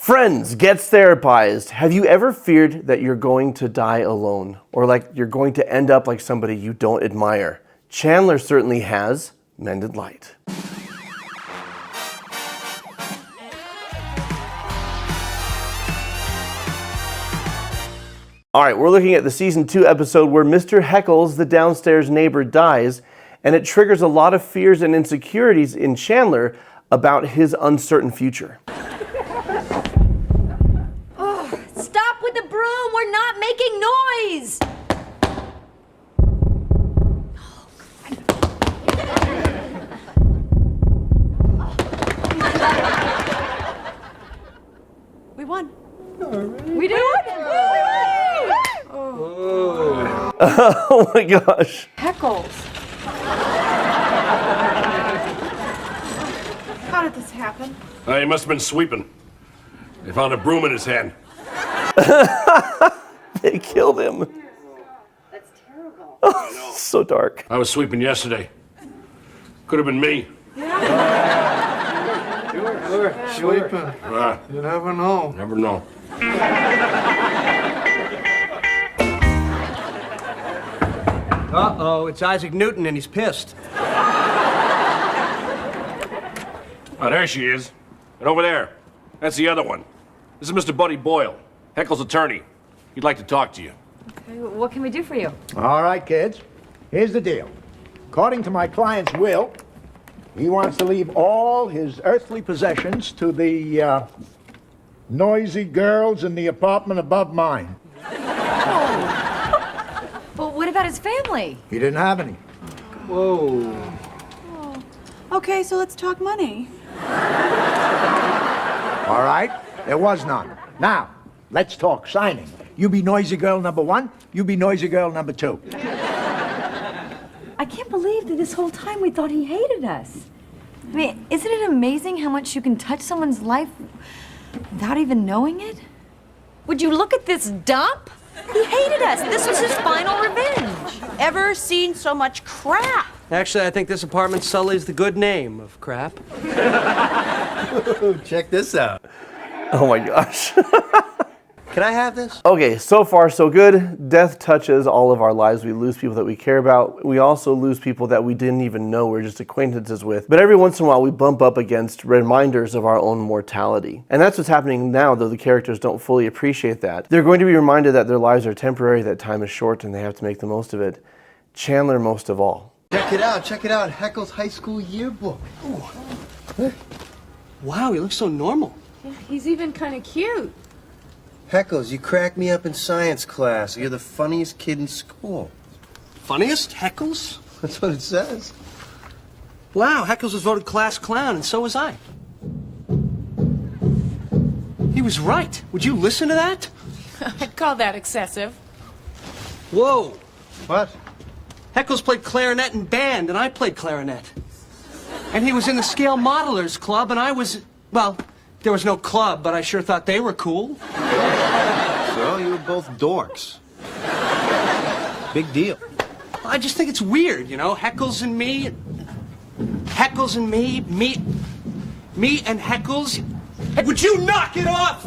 Friends gets therapized. Have you ever feared that you're going to die alone? Or like you're going to end up like somebody you don't admire? Chandler certainly has. Mended light. Alright, we're looking at the season 2 episode where Mr. Heckles, the downstairs neighbor, dies, and it triggers a lot of fears and insecurities in Chandler about his uncertain future. Stop with the broom! We're not making noise! We won. We did it! Oh my gosh. Heckles. How did this happen? He must have been sweeping. They found a broom in his hand. They killed him. That's terrible. Oh, so dark. I was sweeping yesterday. Could have been me. Sweeping. You never know. Never know. Uh-oh, it's Isaac Newton and he's pissed. Oh, there she is. And over there. That's the other one. This is Mr. Buddy Boyle, Heckles' attorney. He'd like to talk to you. Okay, what can we do for you? All right, kids. Here's the deal. According to my client's will, he wants to leave all his earthly possessions to the noisy girls in the apartment above mine. But what about his family? He didn't have any. Whoa. Okay, so let's talk money. All right? There was none. Now, let's talk signing. You be noisy girl number 1, you be noisy girl number 2. I can't believe that this whole time we thought he hated us. I mean, isn't it amazing how much you can touch someone's life without even knowing it? Would you look at this dump? He hated us. This was his final revenge. Ever seen so much crap? Actually, I think this apartment sullies the good name of crap. Check this out. Oh my gosh. Can I have this? Okay, so far so good. Death touches all of our lives. We lose people that we care about. We also lose people that we didn't even know we're just acquaintances with. But every once in a while we bump up against reminders of our own mortality. And that's what's happening now, though the characters don't fully appreciate that. They're going to be reminded that their lives are temporary, that time is short, and they have to make the most of it. Chandler most of all. Check it out. Heckles High School yearbook. Ooh. Wow, he looks so normal. He's even kind of cute. Heckles, you crack me up in science class. You're the funniest kid in school. Funniest? Heckles? That's what it says. Wow, Heckles was voted class clown, and so was I. He was right. Would you listen to that? I'd call that excessive. Whoa. What? Heckles played clarinet in band, and I played clarinet. And he was in the Scale Modelers Club, and I was, well, there was no club, but I sure thought they were cool. So, you were both dorks. Big deal. I just think it's weird, you know, Heckles and me and Heckles. Hey, would you knock it off?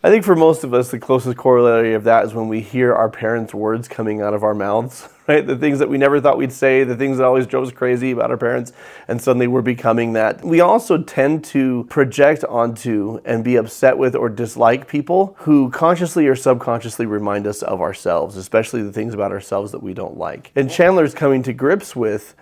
I think for most of us, the closest corollary of that is when we hear our parents' words coming out of our mouths, right? The things that we never thought we'd say, the things that always drove us crazy about our parents, and suddenly we're becoming that. We also tend to project onto and be upset with or dislike people who consciously or subconsciously remind us of ourselves, especially the things about ourselves that we don't like. And Chandler's coming to grips with,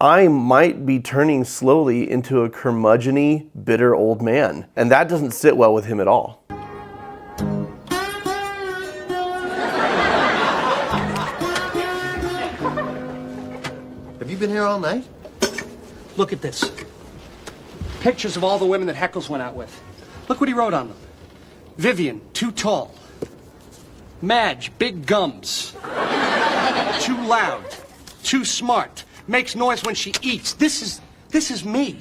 I might be turning slowly into a curmudgeon-y, bitter old man. And that doesn't sit well with him at all. Have you been here all night? Look at this. Pictures of all the women that Heckles went out with. Look what he wrote on them. Vivian, too tall. Madge, big gums. Too loud. Too smart. Makes noise when she eats. This is me.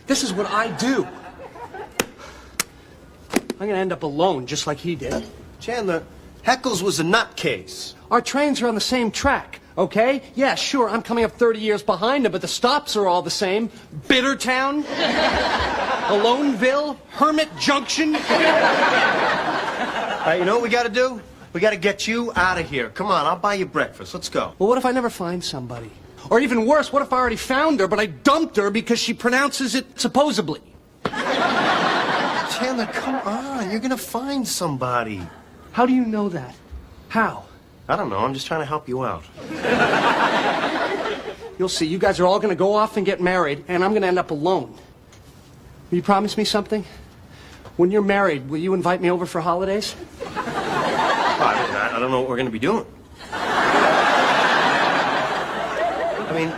This is what I do. I'm gonna end up alone just like he did. Chandler, Heckles was a nutcase. Our trains are on the same track. okay? Yeah, sure, I'm coming up 30 years behind him, but the stops are all the same. Bittertown, Aloneville, Hermit Junction. All right, you know what we gotta do? We gotta get you out of here. Come on, I'll buy you breakfast. Let's go. Well, what if I never find somebody? Or even worse, what if I already found her, but I dumped her because she pronounces it supposedly? Chandler, come on. You're gonna find somebody. How do you know that? How? I don't know. I'm just trying to help you out. You'll see, you guys are all gonna go off and get married, and I'm gonna end up alone. Will you promise me something? When you're married, will you invite me over for holidays? I don't know what we're gonna be doing. I mean,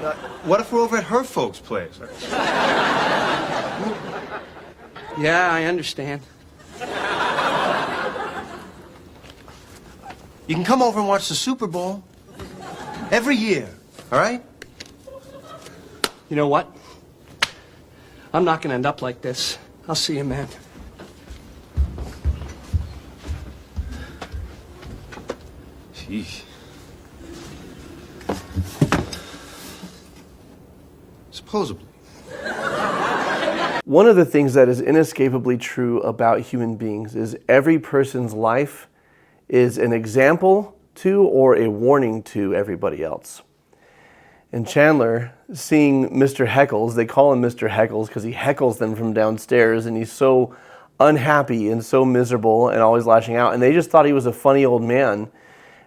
what if we're over at her folks' place? Yeah, I understand. You can come over and watch the Super Bowl. Every year, all right? You know what? I'm not gonna end up like this. I'll see you, man. Jeez. Supposedly. One of the things that is inescapably true about human beings is every person's life is an example to or a warning to everybody else. And Chandler, seeing Mr. Heckles, they call him Mr. Heckles because he heckles them from downstairs and he's so unhappy and so miserable and always lashing out. And they just thought he was a funny old man.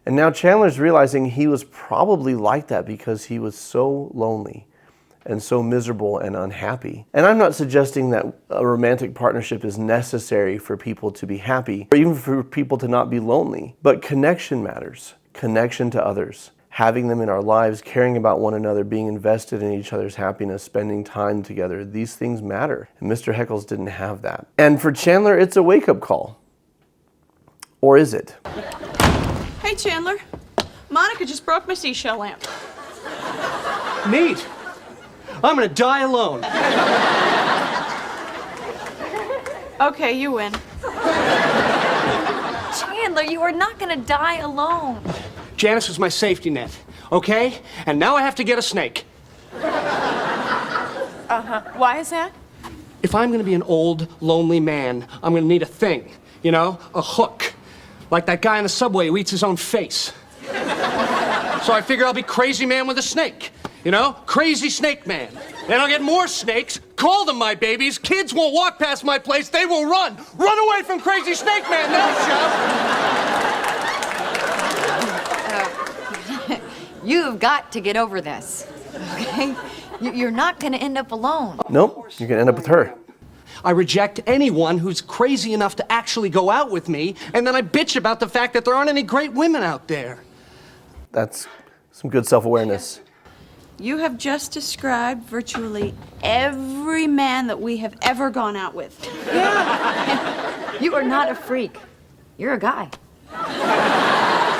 And now Chandler's realizing he was probably like that because he was so lonely and so miserable and unhappy. And I'm not suggesting that a romantic partnership is necessary for people to be happy or even for people to not be lonely. But connection matters. Connection to others. Having them in our lives, caring about one another, being invested in each other's happiness, spending time together. These things matter. And Mr. Heckles didn't have that. And for Chandler, it's a wake-up call. Or is it? Hey, Chandler. Monica just broke my seashell lamp. Neat. I'm gonna die alone. Okay, you win. Chandler, you are not gonna die alone. Janice was my safety net, okay? And now I have to get a snake. Why is that? If I'm gonna be an old, lonely man, I'm gonna need a thing, you know? A hook. Like that guy in the subway who eats his own face. So I figure I'll be crazy man with a snake. You know? Crazy snake man. Then I'll get more snakes, call them my babies, kids won't walk past my place, they will run. Run away from crazy snake man, they'll shout. You've got to get over this, okay? You're not gonna end up alone. Nope, you're gonna end up with her. I reject anyone who's crazy enough to actually go out with me, and then I bitch about the fact that there aren't any great women out there. That's some good self-awareness. You have just described virtually every man that we have ever gone out with. You are not a freak. You're a guy.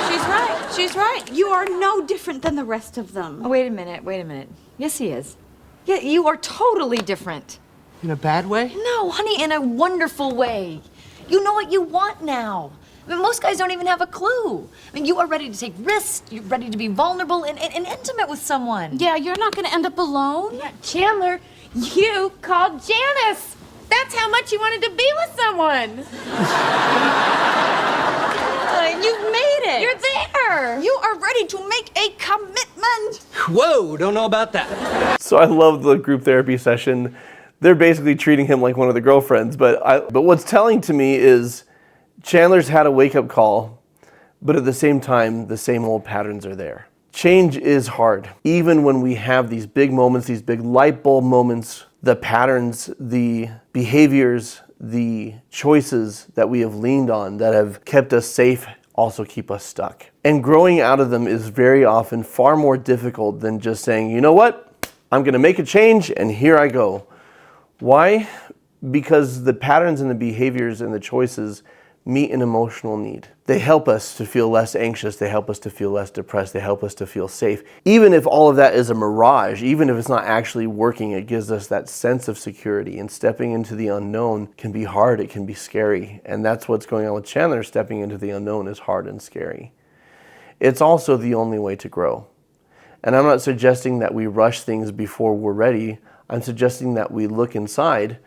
She's right. She's right. You are no different than the rest of them. Oh, wait a minute. Yes, he is. Yeah, you are totally different. In a bad way? No, honey, in a wonderful way. You know what you want now. I mean, most guys don't even have a clue. I mean, you are ready to take risks. You're ready to be vulnerable and intimate with someone. Yeah, you're not going to end up alone. Yeah, Chandler, you called Janice. That's how much you wanted to be with someone. You've made it. You're there. You are ready to make a commitment. Whoa, don't know about that. So I love the group therapy session. They're basically treating him like one of the girlfriends. But what's telling to me is Chandler's had a wake-up call, but at the same time, the same old patterns are there. Change is hard. Even when we have these big moments, these big light bulb moments, the patterns, the behaviors, the choices that we have leaned on that have kept us safe also keep us stuck. And growing out of them is very often far more difficult than just saying, you know what? I'm gonna make a change and here I go. Why? Because the patterns and the behaviors and the choices meet an emotional need. They help us to feel less anxious, they help us to feel less depressed, they help us to feel safe. Even if all of that is a mirage, even if it's not actually working, it gives us that sense of security. And stepping into the unknown can be hard, it can be scary. And that's what's going on with Chandler. Stepping into the unknown is hard and scary. It's also the only way to grow. And I'm not suggesting that we rush things before we're ready. I'm suggesting that we look inside,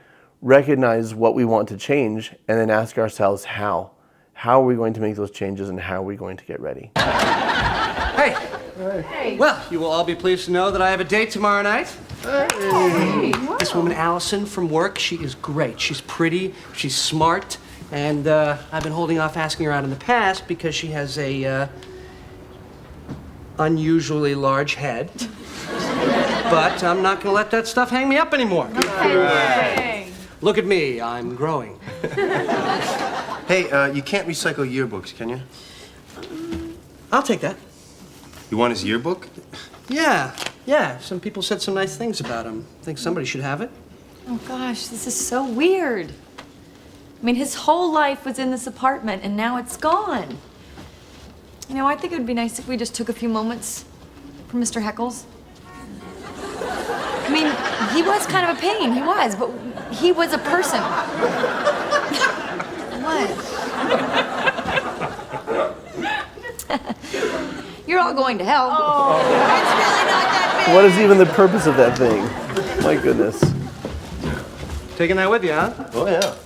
recognize what we want to change, and then ask ourselves how. How are we going to make those changes and how are we going to get ready? Hey. Hey. Well, you will all be pleased to know that I have a date tomorrow night. Hey. This woman, Allison, from work, she is great. She's pretty, she's smart, and I've been holding off asking her out in the past because she has a unusually large head. But I'm not going to let that stuff hang me up anymore. Hey. Look at me, I'm growing. Hey, you can't recycle yearbooks, can you? I'll take that. You want his yearbook? Yeah. Some people said some nice things about him. Think somebody should have it. Oh gosh, this is so weird. I mean, his whole life was in this apartment and now it's gone. You know, I think it would be nice if we just took a few moments for Mr. Heckles. I mean, he was kind of a pain, he was, but he was a person. What? You're all going to hell. Oh. It's really not that big. What is even the purpose of that thing? My goodness. Taking that with you, huh? Oh, yeah.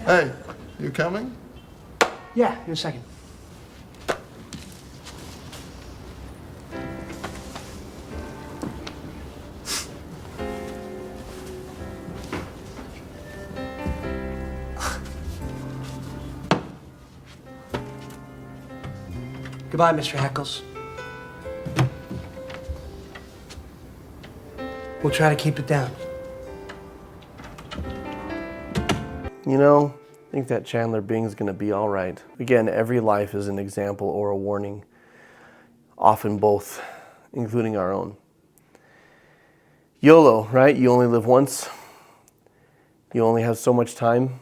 Hey, you coming? Yeah, in a second. Goodbye, Mr. Heckles. We'll try to keep it down. You know, I think that Chandler Bing's gonna be all right. Again, every life is an example or a warning, often both, including our own. YOLO, right? You only live once. You only have so much time.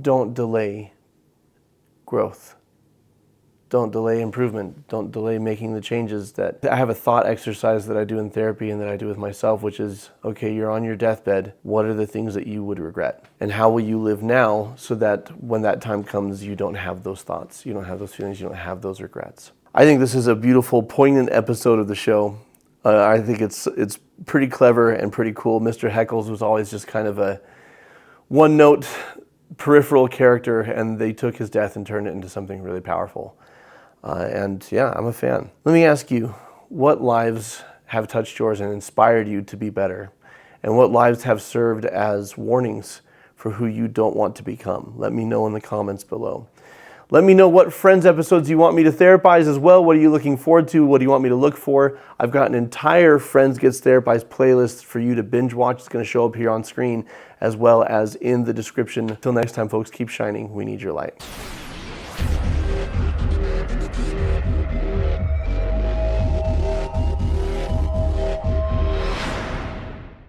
Don't delay growth. Don't delay improvement. Don't delay making the changes that I have a thought exercise that I do in therapy and that I do with myself, which is, okay, you're on your deathbed. What are the things that you would regret? And how will you live now so that when that time comes, you don't have those thoughts, you don't have those feelings, you don't have those regrets? I think this is a beautiful, poignant episode of the show. I think it's pretty clever and pretty cool. Mr. Heckles was always just kind of a one-note peripheral character, and they took his death and turned it into something really powerful. And yeah, I'm a fan. Let me ask you, what lives have touched yours and inspired you to be better? And what lives have served as warnings for who you don't want to become? Let me know in the comments below. Let me know what Friends episodes you want me to therapize as well. What are you looking forward to? What do you want me to look for? I've got an entire Friends Gets Therapized playlist for you to binge watch. It's going to show up here on screen as well as in the description. Until next time, folks, keep shining. We need your light.